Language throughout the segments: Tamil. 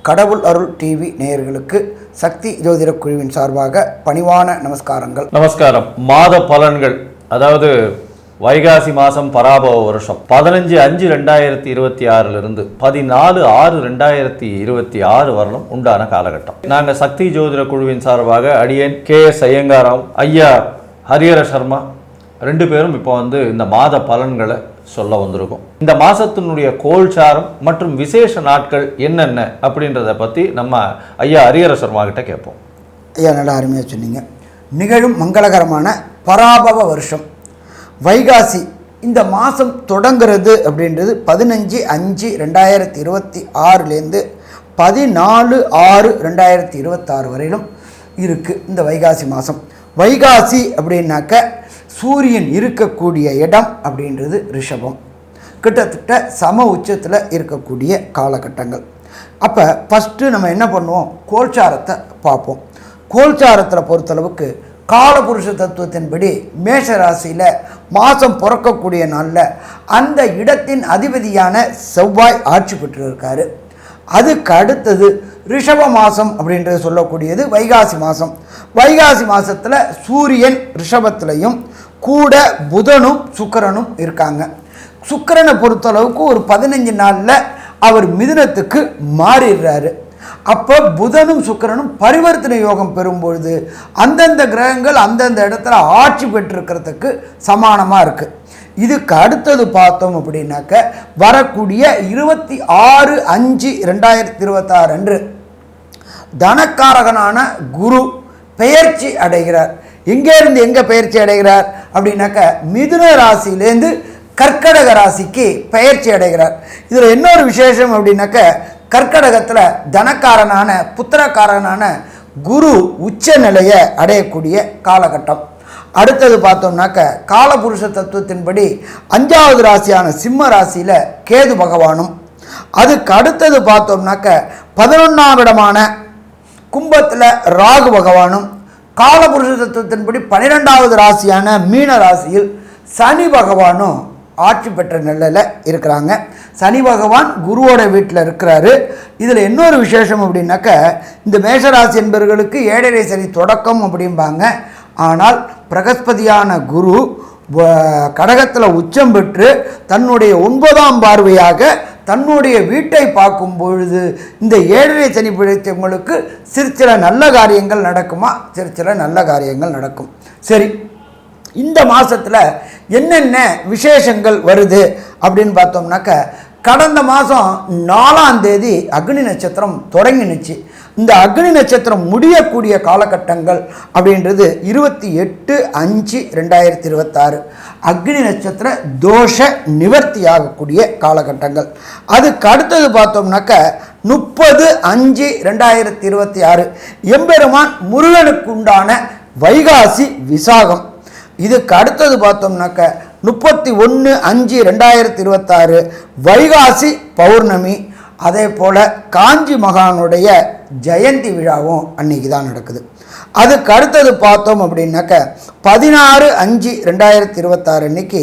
கடவுள் அருள் டிவி நேயர்களுக்கு சக்தி ஜோதிட குழுவின் சார்பாக பணிவான நமஸ்காரங்கள். நமஸ்காரம். மாத பலன்கள், அதாவது வைகாசி மாதம் பராபவ வருஷம் 15/5/2026 14/6/2026 வரலும் உண்டான காலகட்டம். நாங்கள் சக்தி ஜோதிட குழுவின் சார்பாக அடியேன் KS ஐயங்காராவ், ஐயா ஹரிஹர சர்மா 2 பேரும் இப்போ இந்த மாத பலன்களை சொல்ல வந்திருக்கோம். இந்த மாதத்தினுடைய கோல்சாரம் மற்றும் விசேஷ நாட்கள் என்னென்ன அப்படின்றத பற்றி நம்ம ஐயா ஹரிஹர சர்மா கிட்ட கேட்போம். ஐயா, நல்லா அருமையாக சொன்னீங்க. நிகழும் மங்களகரமான பராபவ வருஷம் வைகாசி இந்த மாதம் தொடங்கிறது அப்படின்றது 15/5/2026 14/6/2026 வரையிலும் இருக்குது இந்த வைகாசி மாதம். வைகாசி அப்படின்னாக்க சூரியன் இருக்கக்கூடிய இடம் அப்படின்றது ரிஷபம், கிட்டத்தட்ட சம உச்சத்தில் இருக்கக்கூடிய காலகட்டங்கள். அப்போ ஃபஸ்ட்டு நம்ம என்ன பண்ணுவோம், கோல்சாரத்தை பார்ப்போம். கோல்சாரத்தில் பொறுத்தளவுக்கு காலபுருஷ தத்துவத்தின்படி மேஷ ராசியில் மாதம் பிறக்கக்கூடிய நாளில் அந்த இடத்தின் அதிபதியான செவ்வாய் ஆட்சி பெற்றிருக்காரு. அதுக்கு அடுத்தது ரிஷப மாதம் அப்படின்றது சொல்லக்கூடியது வைகாசி மாதம். வைகாசி மாதத்தில் சூரியன் ரிஷபத்திலையும் கூட புதனும் சுக்கிரனும் இருக்காங்க. சுக்கிரனை பொறுத்தளவுக்கு ஒரு 15 நாளில் அவர் மிதுனத்துக்கு மாறிடுறாரு. அப்போ புதனும் சுக்கிரனும் பரிவர்த்தனை யோகம் பெறும்பொழுது அந்தந்த கிரகங்கள் அந்தந்த இடத்துல ஆட்சி பெற்றிருக்கிறதுக்கு சமானமாக இருக்குது. இதுக்கு அடுத்தது பார்த்தோம் அப்படின்னாக்க வரக்கூடிய 26/5/2026 அன்று தனக்காரகனான குரு பெயர்ச்சி அடைகிறார். எங்கேருந்து எங்கே பெயர்ச்சி அடைகிறார் அப்படின்னாக்க மிதுன ராசியிலேருந்து கர்க்கடக ராசிக்கு பெயர்ச்சி அடைகிறார். இதில் இன்னொரு விசேஷம் அப்படின்னாக்க கர்க்கடகத்தில் தனக்காரனான புத்திரக்காரனான குரு உச்ச நிலையை அடையக்கூடிய காலகட்டம். அடுத்தது பார்த்தோம்னாக்க காலபுருஷ தத்துவத்தின்படி 5வது ராசியான சிம்ம ராசியில் கேது பகவானும், அதுக்கு அடுத்தது பார்த்தோம்னாக்க 11ஆம் இடமான கும்பத்தில் ராகு பகவானும், காலபுருஷ தத்துவத்தின்படி 12வது ராசியான மீன ராசியில் சனி பகவானும் ஆட்சி பெற்ற நிலையில் இருக்கிறாங்க. சனி பகவான் குருவோட வீட்டில் இருக்கிறாரு. இதில் இன்னொரு விசேஷம் அப்படின்னாக்க இந்த மேஷராசி என்பவர்களுக்கு 7.5 சனி தொடக்கம் அப்படிம்பாங்க. ஆனால் பிரகஸ்பதியான குரு கடகத்தில் உச்சம் பெற்று தன்னுடைய 9ஆம் பார்வையாக தன்னுடைய வீட்டை பார்க்கும் பொழுது இந்த 7.5 சனி பிடித்தவங்களுக்கு சிற்சில நல்ல காரியங்கள் நடக்குமா, சிற்சில நல்ல காரியங்கள் நடக்கும். சரி, இந்த மாதத்தில் என்னென்ன விசேஷங்கள் வருது அப்படின்னு பார்த்தோம்னாக்க கடந்த மாதம் 4ஆம் தேதி அக்னி நட்சத்திரம் தொடங்கினுச்சு. இந்த அக்னி நட்சத்திரம் முடியக்கூடிய காலகட்டங்கள் அப்படின்றது 28/5/2026 அக்னி நட்சத்திர தோஷ நிவர்த்தி ஆகக்கூடிய காலகட்டங்கள். அதுக்கு அடுத்தது பார்த்தோம்னாக்க 30/5/2026 எம்பெருமான் முருகனுக்கு உண்டான வைகாசி விசாகம். இதுக்கு அடுத்தது பார்த்தோம்னாக்க 31/5/2026 வைகாசி பௌர்ணமி. அதே போல் காஞ்சி மகானுடைய ஜெயந்தி விழாவும் அன்னைக்கு தான் நடக்குது. அதுக்கு அடுத்தது பார்த்தோம் அப்படின்னாக்க 16/5/2026 அன்னைக்கு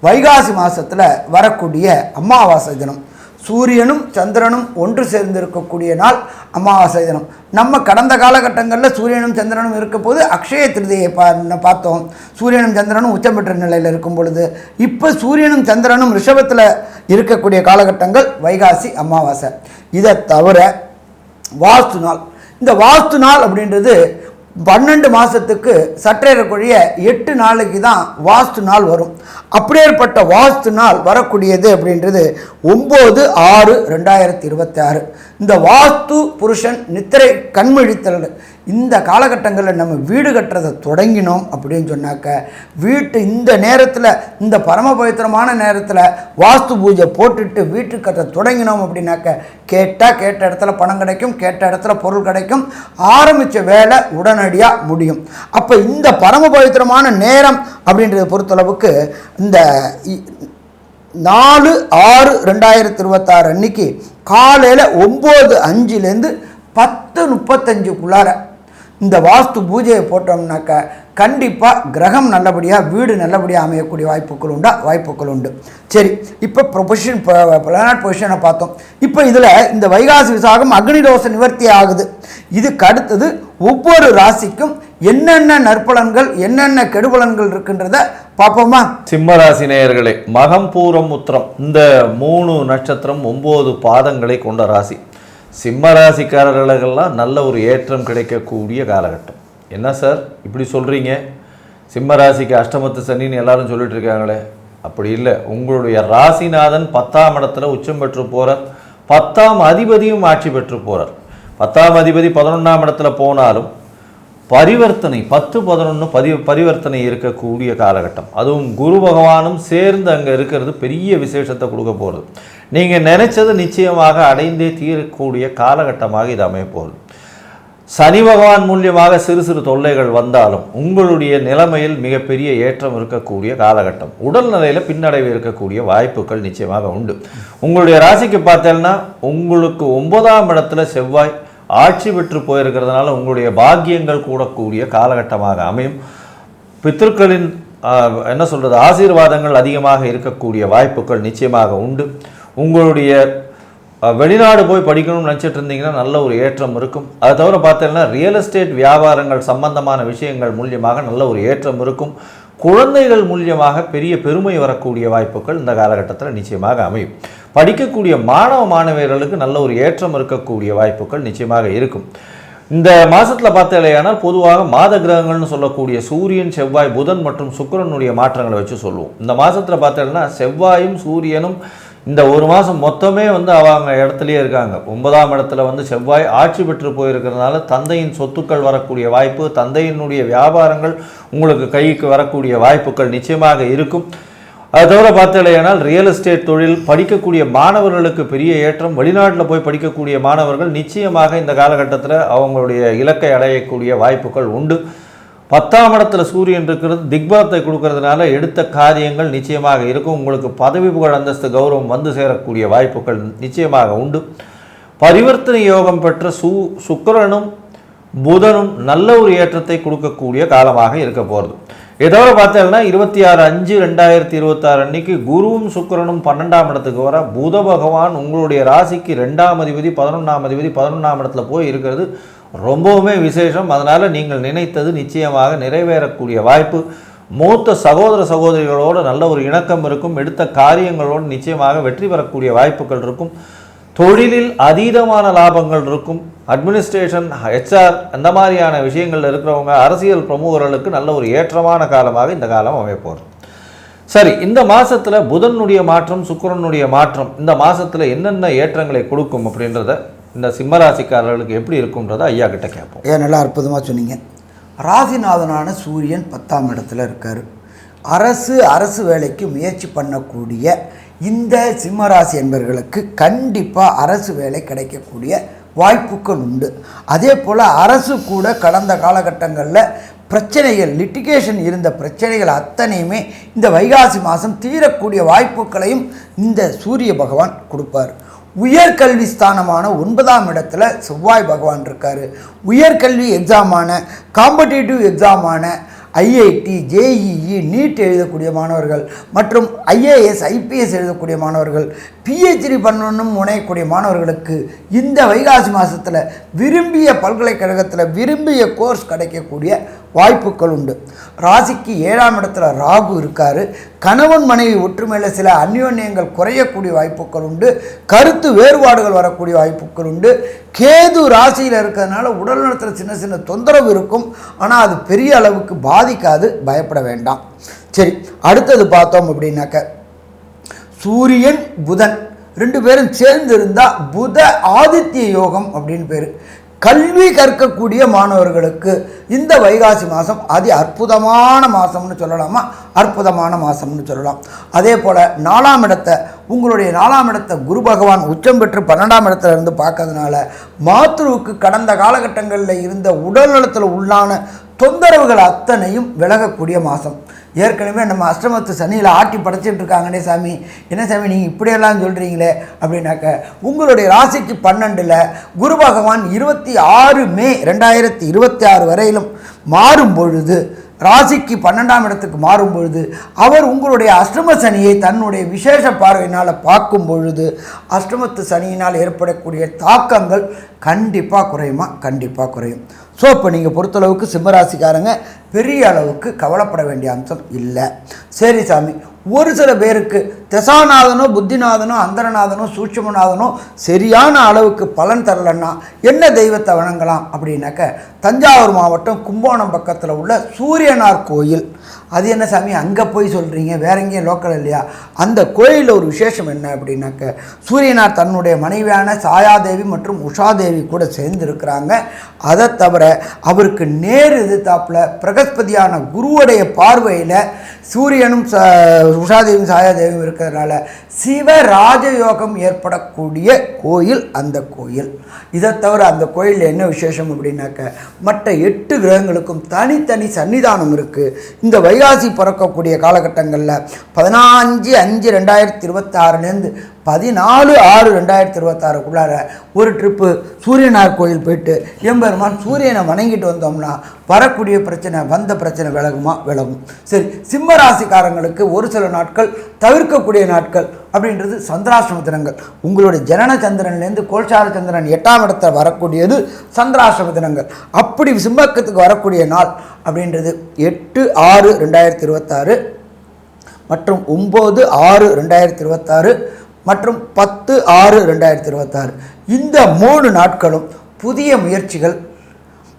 வைகாசி மாதத்தில் வரக்கூடிய அமாவாசை தினம். சூரியனும் சந்திரனும் ஒன்று சேர்ந்திருக்கக்கூடிய நாள் அமாவாசை தினம். நம்ம கடந்த காலகட்டங்களில் சூரியனும் சந்திரனும் இருக்க போது அக்ஷய திருதியை பார்த்தோம். சூரியனும் சந்திரனும் உச்சம் பெற்ற நிலையில் இருக்கும் பொழுது இப்போ சூரியனும் சந்திரனும் ரிஷபத்தில் இருக்கக்கூடிய காலகட்டங்கள் வைகாசி அமாவாசை. இதை தவிர வாஸ்து நாள். இந்த வாஸ்து நாள் அப்படின்றது 12 மாதத்துக்கு சற்றேறக்குரிய 8 நாளைக்கு தான் வாஸ்து நாள் வரும். அப்படியேற்பட்ட வாஸ்து நாள் வரக்கூடியது அப்படின்றது 9/6/2026. இந்த வாஸ்து புருஷன் நித்திரை கண்மழித்தல் இந்த காலகட்டங்களில் நம்ம வீடு கட்டுறதை தொடங்கினோம் அப்படின்னு சொன்னாக்க வீட்டு இந்த நேரத்தில் இந்த பரமபவித்திரமான நேரத்தில் வாஸ்து பூஜை போட்டுட்டு வீட்டு கட்ட தொடங்கினோம் அப்படின்னாக்க கேட்ட இடத்துல பணம் கிடைக்கும், கேட்ட இடத்துல பொருள் கிடைக்கும், ஆரம்பித்த வேலை உடனடியாக முடியும். அப்போ இந்த பரமபவித்திரமான நேரம் அப்படின்றத பொறுத்தளவுக்கு இந்த 4/6/2026 அன்னைக்கு காலையில் 9:05 10:35 இந்த வாஸ்து பூஜையை போட்டோம்னாக்கா கண்டிப்பாக கிரகம் நல்லபடியாக வீடு நல்லபடியாக அமையக்கூடிய வாய்ப்புகள் உண்டு. சரி, இப்போ பிளானட் பொசிஷனை பார்த்தோம். இப்போ இதில் இந்த வைகாசி விசாகம் அக்னிதோஷ நிவர்த்தி ஆகுது. இதுக்கு அடுத்தது ஒவ்வொரு ராசிக்கும் என்னென்ன நற்பலன்கள் என்னென்ன கெடுபலன்கள் இருக்குன்றத பார்ப்போமா? சிம்ம ராசி நேயர்களே, மகம் பூரம் உத்திரம் இந்த 3 நட்சத்திரம் 9 பாதங்களை கொண்ட ராசி. சிம்ம ராசிக்காரர்களுக்கெல்லாம் நல்ல ஒரு ஏற்றம் கிடைக்கக்கூடிய காலகட்டம். என்ன சார் இப்படி சொல்கிறீங்க? சிம்ம ராசிக்கு அஷ்டமத்து சனின்னு எல்லாரும் சொல்லிட்டு இருக்காங்களே, அப்படி இல்லை. உங்களுடைய ராசிநாதன் 10ஆம் இடத்துல உச்சம் பெற்று போகிறார். 10ஆம் அதிபதியும் ஆட்சி பெற்று போகிறார். 10ஆம் அதிபதி 11ஆம் இடத்துல போனாலும் பரிவர்த்தனை 10-11 பரிவர்த்தனை இருக்கக்கூடிய காலகட்டம். அதுவும் குரு பகவானும் சேர்ந்து அங்கே இருக்கிறது பெரிய விசேஷத்தை கொடுக்க போகிறது. நீங்கள் நினைச்சது நிச்சயமாக அடைந்தே தீரக்கூடிய காலகட்டமாக இது அமைய போகுது. சனி பகவான் மூலியமாக சிறு சிறு தொல்லைகள் வந்தாலும் உங்களுடைய நிலைமையில் மிகப்பெரிய ஏற்றம் இருக்கக்கூடிய காலகட்டம். உடல்நிலையில் பின்னடைவு இருக்கக்கூடிய வாய்ப்புகள் நிச்சயமாக உண்டு. உங்களுடைய ராசிக்கு பார்த்தேன்னா உங்களுக்கு 9ஆம் இடத்துல செவ்வாய் ஆட்சி பெற்று போயிருக்கிறதுனால உங்களுடைய பாக்கியங்கள் கூடக்கூடிய காலகட்டமாக அமையும். பித்ருக்களின் என்ன சொல்கிறது ஆசீர்வாதங்கள் அதிகமாக இருக்கக்கூடிய வாய்ப்புகள் நிச்சயமாக உண்டு. உங்களுடைய வெளிநாடு போய் படிக்கணும்னு நினச்சிட்டு இருந்தீங்கன்னா நல்ல ஒரு ஏற்றம் இருக்கும். அதை தவிர பார்த்தீங்கன்னா ரியல் எஸ்டேட் வியாபாரங்கள் சம்பந்தமான விஷயங்கள் மூலியமாக நல்ல ஒரு ஏற்றம் இருக்கும். குழந்தைகள் மூலியமாக பெரிய பெருமை வரக்கூடிய வாய்ப்புகள் இந்த காலகட்டத்தில் நிச்சயமாக அமையும். படிக்கக்கூடிய மாணவியர்களுக்கு நல்ல ஒரு ஏற்றம் இருக்கக்கூடிய வாய்ப்புகள் நிச்சயமாக இருக்கும். இந்த மாதத்தில் பார்த்தீங்கன்னா பொதுவாக மாத கிரகங்கள்னு சொல்லக்கூடிய சூரியன், செவ்வாய், புதன் மற்றும் சுக்கிரனுடைய மாற்றங்களை வச்சு சொல்லுவோம். இந்த மாதத்தில் பார்த்தீங்கன்னா செவ்வாயும் சூரியனும் இந்த ஒரு மாதம் மொத்தமே அவங்க இடத்துலையே இருக்காங்க. 9ஆம் இடத்துல செவ்வாய் ஆட்சி பெற்று போயிருக்கிறதுனால தந்தையின் சொத்துக்கள் வரக்கூடிய வாய்ப்பு, தந்தையினுடைய வியாபாரங்கள் உங்களுக்கு கைக்கு வரக்கூடிய வாய்ப்புகள் நிச்சயமாக இருக்கும். அதை தவிர பார்த்தீங்கன்னா ரியல் எஸ்டேட் தொழில் படிக்கக்கூடிய மாணவர்களுக்கு பெரிய ஏற்றம். வெளிநாட்டில் போய் படிக்கக்கூடிய மாணவர்கள் நிச்சயமாக இந்த காலகட்டத்தில் அவங்களுடைய இலக்கை அடையக்கூடிய வாய்ப்புகள் உண்டு. 10ஆம் இடத்துல சூரியன் இருக்கிறது திக்பலத்தை கொடுக்கறதுனால எடுத்த காரியங்கள் நிச்சயமாக இருக்கும். உங்களுக்கு பதவி புகழ் அந்தஸ்து கௌரவம் வந்து சேரக்கூடிய வாய்ப்புகள் நிச்சயமாக உண்டு. பரிவர்த்தனை யோகம் பெற்ற சுக்கிரனும் புதனும் நல்ல ஒரு ஏற்றத்தை கொடுக்கக்கூடிய காலமாக இருக்க போகிறது. இதோட பார்த்தீங்கன்னா 26/5/2026 அன்னைக்கு குருவும் சுக்கிரனும் 12ஆம் இடத்துக்கு வர புத பகவான் உங்களுடைய ராசிக்கு 2ஆம் அதிபதி 11ஆம் அதிபதி 11ஆம் இடத்துல போய் இருக்கிறது ரொம்பவுமே விசேஷம். அதனால் நீங்கள் நினைத்தது நிச்சயமாக நிறைவேறக்கூடிய வாய்ப்பு. மூத்த சகோதரிகளோடு நல்ல ஒரு இணக்கம் இருக்கும். எடுத்த காரியங்களோடு நிச்சயமாக வெற்றி பெறக்கூடிய வாய்ப்புகள் இருக்கும். தொழிலில் அதீதமான லாபங்கள் இருக்கும். அட்மினிஸ்ட்ரேஷன், HR அந்த மாதிரியான விஷயங்கள் இருக்கிறவங்க, அரசியல் பிரமுகர்களுக்கு நல்ல ஒரு ஏற்றமான காலமாக இந்த காலம் அமையப்போகிறது. சரி, இந்த மாதத்தில் புதனுடைய மாற்றம், சுக்கிரனுடைய மாற்றம் இந்த மாதத்தில் என்னென்ன ஏற்றங்களை கொடுக்கும் அப்படின்றத இந்த சிம்மராசிக்காரர்களுக்கு எப்படி இருக்குன்றதை ஐயா கிட்ட கேட்போம். நல்லா அற்புதமாக சொன்னீங்க. ராசிநாதனான சூரியன் 10ஆம் இடத்துல இருக்கார். அரசு வேலைக்கு முயற்சி பண்ணக்கூடிய இந்த சிம்மராசி என்பவர்களுக்கு கண்டிப்பாக அரசு வேலை கிடைக்கக்கூடிய வாய்ப்புகள் உண்டு. அதே போல் அரசு கூட கடந்த காலகட்டங்களில் பிரச்சனைகள், லிட்டிகேஷன் இருந்த பிரச்சனைகள் அத்தனையுமே இந்த வைகாசி மாதம் தீரக்கூடிய வாய்ப்புகளையும் இந்த சூரிய பகவான் கொடுப்பார். உயர்கல்வி ஸ்தானமான 9ஆம் இடத்துல செவ்வாய் பகவான் இருக்கார். உயர்கல்வி எக்ஸாமான, காம்படிட்டிவ் எக்ஸாமான IIT, JEE, நீட் எழுதக்கூடிய மாணவர்கள் மற்றும் IAS, IPS எழுதக்கூடிய மாணவர்கள், PhD பண்ணணும் முனையக்கூடிய மாணவர்களுக்கு இந்த வைகாசி மாதத்தில் விரும்பிய பல்கலைக்கழகத்தில் விரும்பிய கோர்ஸ் கிடைக்கக்கூடிய வாய்ப்புகள் உண்டு. ராசிக்கு 7ஆம் இடத்துல ராகு இருக்கார். கணவன் மனைவி ஒற்றுமையில் சில அந்யோன்யங்கள் குறையக்கூடிய வாய்ப்புகள் உண்டு. கருத்து வேறுபாடுகள் வரக்கூடிய வாய்ப்புகள் உண்டு. கேது ராசியில் இருக்கிறதுனால உடல் நலத்தில் சின்ன சின்ன தொந்தரவு இருக்கும். ஆனால் அது பெரிய அளவுக்கு பாதிக்காது, பயப்பட வேண்டாம். சரி, அடுத்தது பார்த்தோம் அப்படின்னாக்க சூரியன் புதன் 2 பேரும் சேர்ந்து இருந்தால் புத ஆதித்ய யோகம் அப்படின்னு பேர். கல்வி கற்கக்கூடிய மாணவர்களுக்கு இந்த வைகாசி மாதம் அதி அற்புதமான மாதம்னு சொல்லலாமா? அற்புதமான மாதம்னு சொல்லலாம். அதே போல் 4ஆம் இடத்தை, உங்களுடைய 4ஆம் இடத்தை குரு பகவான் உச்சம் பெற்று 12ஆம் இடத்துல இருந்து பார்க்கறதுனால மாத்ருவுக்கு கடந்த காலகட்டங்களில் இருந்த உடல் நலத்தில் உள்ளான தொந்தரவுகள் அத்தனையும் விலகக்கூடிய மாதம். ஏற்கனவே நம்ம அஷ்டமத்து சனியில் ஆட்டி படைச்சிட்டு இருக்காங்கன்னே சாமி, என்ன சாமி நீங்கள் இப்படியெல்லாம் சொல்கிறீங்களே அப்படின்னாக்க, உங்களுடைய ராசிக்கு 12ல் குரு பகவான் 26 மே 2026 வரையிலும் மாறும் பொழுது, ராசிக்கு 12ஆம் இடத்துக்கு மாறும் பொழுது, அவர் உங்களுடைய அஷ்டம சனியை தன்னுடைய விசேஷ பார்வையினால் பார்க்கும் பொழுது அஷ்டமத்து சனியினால் ஏற்படக்கூடிய தாக்கங்கள் கண்டிப்பாக குறையுமா? கண்டிப்பாக குறையும். ஸோ இப்போ நீங்கள் பொறுத்தளவுக்கு சிம்மராசிக்காரங்க பெரிய அளவுக்கு கவலைப்பட வேண்டிய அம்சம் இல்லை. சரி சாமி, ஒரு சில பேருக்கு தசாநாதனோ புத்திநாதனோ அந்தரநாதனோ சூட்சுமநாதனோ சரியான அளவுக்கு பலன் தரலன்னா என்ன தெய்வத்தை வணங்கலாம் அப்படின்னாக்க, தஞ்சாவூர் மாவட்டம் கும்போணம் பக்கத்தில் உள்ள சூரியனார் கோயில். அது என்ன சாமி அங்கே போய் சொல்கிறீங்க, வேற எங்கேயும் லோக்கல் இல்லையா? அந்த கோயிலில் ஒரு விசேஷம் என்ன அப்படின்னாக்க, சூரியனார் தன்னுடைய மனைவியான சாயாதேவி மற்றும் உஷாதேவி கூட சேர்ந்துருக்கிறாங்க. அதை தவிர அவருக்கு நேர் எதிர்த்தாப்பில் பிரகஸ்பதியான குருவுடைய பார்வையில் சூரியனும் உஷாதேவியும் சாயாதேவியும் இருக்கிறதுனால சிவ ராஜயோகம் ஏற்படக்கூடிய கோயில் அந்த கோயில். இதை தவிர அந்த கோயிலில் என்ன விசேஷம் அப்படின்னாக்க, மற்ற 8 கிரகங்களுக்கும் தனித்தனி சன்னிதானம் இருக்குது. இந்த வைகாசி பிறக்கக்கூடிய காலகட்டங்களில் 15/5/2026 14/6/2026 ஒரு ட்ரிப்பு சூரியனார் கோயில் போயிட்டு எம்பெருமான் சூரியனை வணங்கிட்டு வந்தோம்னா வரக்கூடிய பிரச்சனை, வந்த பிரச்சனை விலகுமா? விலகும். சரி, சிம்ம ராசிக்காரங்களுக்கு ஒரு சில நாட்கள் தவிர்க்கக்கூடிய நாட்கள் அப்படின்றது சந்திராஷ்டம தினங்கள். உங்களுடைய ஜனன சந்திரன்லேருந்து கோல்சார சந்திரன் 8ஆம் இடத்துல வரக்கூடியது சந்திராஷ்டம தினங்கள். அப்படி சிம்மக்கத்துக்கு வரக்கூடிய நாள் அப்படின்றது 8/6/2026 மற்றும் 9/6/2026 மற்றும் 10/6/2026. இந்த 3 நாட்களும் புதிய முயற்சிகள்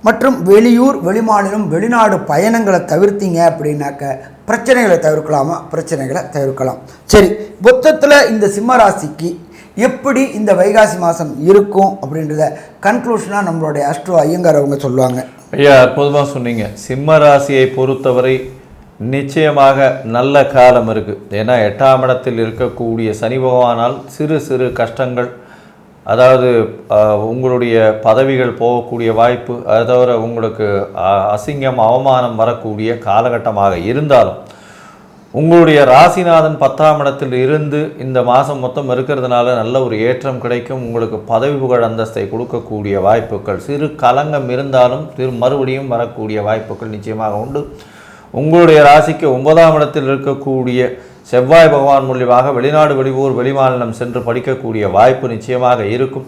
மற்றும் வெளியூர், வெளிமாநிலம், வெளிநாடு பயணங்களை தவிர்த்தீங்க அப்படின்னாக்க பிரச்சனைகளை தவிர்க்கலாமா? பிரச்சனைகளை தவிர்க்கலாம். சரி, மொத்தத்தில் இந்த சிம்மராசிக்கு எப்படி இந்த வைகாசி மாதம் இருக்கும் அப்படின்றத கன்க்ளூஷனாக நம்மளுடைய அஸ்ட்ரோ ஐயங்கார் அவங்க சொல்லுவாங்க. ஐயா, அற்புதமாக சொன்னீங்க. சிம்ம ராசியை பொறுத்தவரை நிச்சயமாக நல்ல காலம் இருக்குது. ஏன்னா 8ஆம் இடத்தில் இருக்கக்கூடிய சனி பகவானால் சிறு சிறு கஷ்டங்கள், அதாவது உங்களுடைய பதவிகள் போகக்கூடிய வாய்ப்பு, அதை தவிர உங்களுக்கு அசிங்கம் அவமானம் வரக்கூடிய காலகட்டமாக இருந்தாலும் உங்களுடைய ராசிநாதன் 10ஆம் இடத்தில் இருந்து இந்த மாதம் மொத்தம் இருக்கிறதுனால நல்ல ஒரு ஏற்றம் கிடைக்கும். உங்களுக்கு பதவி புகழ் அந்தஸ்தை கொடுக்கக்கூடிய வாய்ப்புகள், சிறு கலங்கம் இருந்தாலும் மறுபடியும் வரக்கூடிய வாய்ப்புகள் நிச்சயமாக உண்டு. உங்களுடைய ராசிக்கு 9ஆம் இடத்தில் இருக்கக்கூடிய செவ்வாய் பகவான் மூலியமாக வெளிநாடு, வெளியூர், வெளிமாநிலம் சென்று படிக்கக்கூடிய வாய்ப்பு நிச்சயமாக இருக்கும்.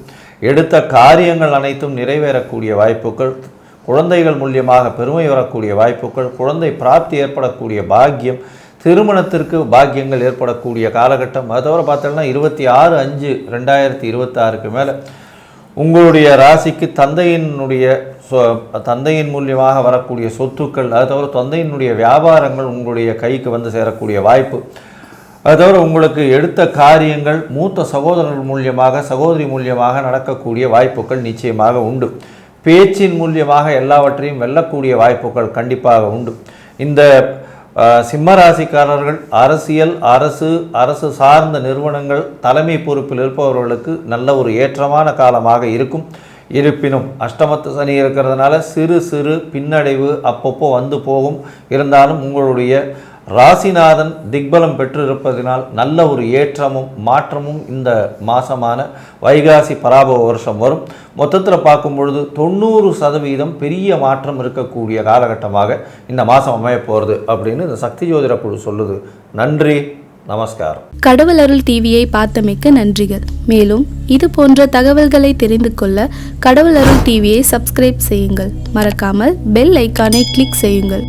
எடுத்த காரியங்கள் அனைத்தும் நிறைவேறக்கூடிய வாய்ப்புகள், குழந்தைகள் மூலியமாக பெருமை வரக்கூடிய வாய்ப்புகள், குழந்தை பிராப்தி ஏற்படக்கூடிய பாக்கியம், திருமணத்திற்கு பாக்கியங்கள் ஏற்படக்கூடிய காலகட்டம். அது தவிர பார்த்தோம்னா 26/5/2026 மேலே உங்களுடைய ராசிக்கு தந்தையின் மூலியமாக வரக்கூடிய சொத்துக்கள், அது தவிர தந்தையினுடைய வியாபாரங்கள் உங்களுடைய கைக்கு வந்து சேரக்கூடிய வாய்ப்பு, அது தவிர உங்களுக்கு எடுத்த காரியங்கள் மூத்த சகோதரர்கள் மூலியமாக, சகோதரி மூலியமாக நடக்கக்கூடிய வாய்ப்புகள் நிச்சயமாக உண்டு. பேச்சின் மூலியமாக எல்லாவற்றையும் வெல்லக்கூடிய வாய்ப்புகள் கண்டிப்பாக உண்டு. இந்த சிம்மராசிக்காரர்கள் அரசியல், அரசு சார்ந்த நிறுவனங்கள் தலைமை பொறுப்பில் இருப்பவர்களுக்கு நல்ல ஒரு ஏற்றமான காலமாக இருக்கும். இருப்பினும் அஷ்டமத்து சனி இருக்கிறதுனால சிறு சிறு பின்னடைவு அப்பப்போ வந்து போகும். இருந்தாலும் உங்களுடைய ராசிநாதன் திக்பலம் பெற்று இருப்பதனால் நல்ல ஒரு ஏற்றமும் மாற்றமும் இந்த மாதமான வைகாசி பராபவ வருஷம் வரும். மொத்தத்தில் பார்க்கும் பொழுது 90% பெரிய மாற்றம் இருக்கக்கூடிய காலகட்டமாக இந்த மாதம் அமைய போகிறது அப்படின்னு இந்த சக்தி ஜோதிட குழு சொல்லுது. நன்றி, நமஸ்காரம். கடவுள் அருள் டிவியை பார்த்தமைக்க நன்றிகள். மேலும் இது போன்ற தகவல்களை தெரிந்து கொள்ள கடவுள் அருள் டிவியை சப்ஸ்கிரைப் செய்யுங்கள். மறக்காமல் பெல் ஐக்கானை கிளிக் செய்யுங்கள்.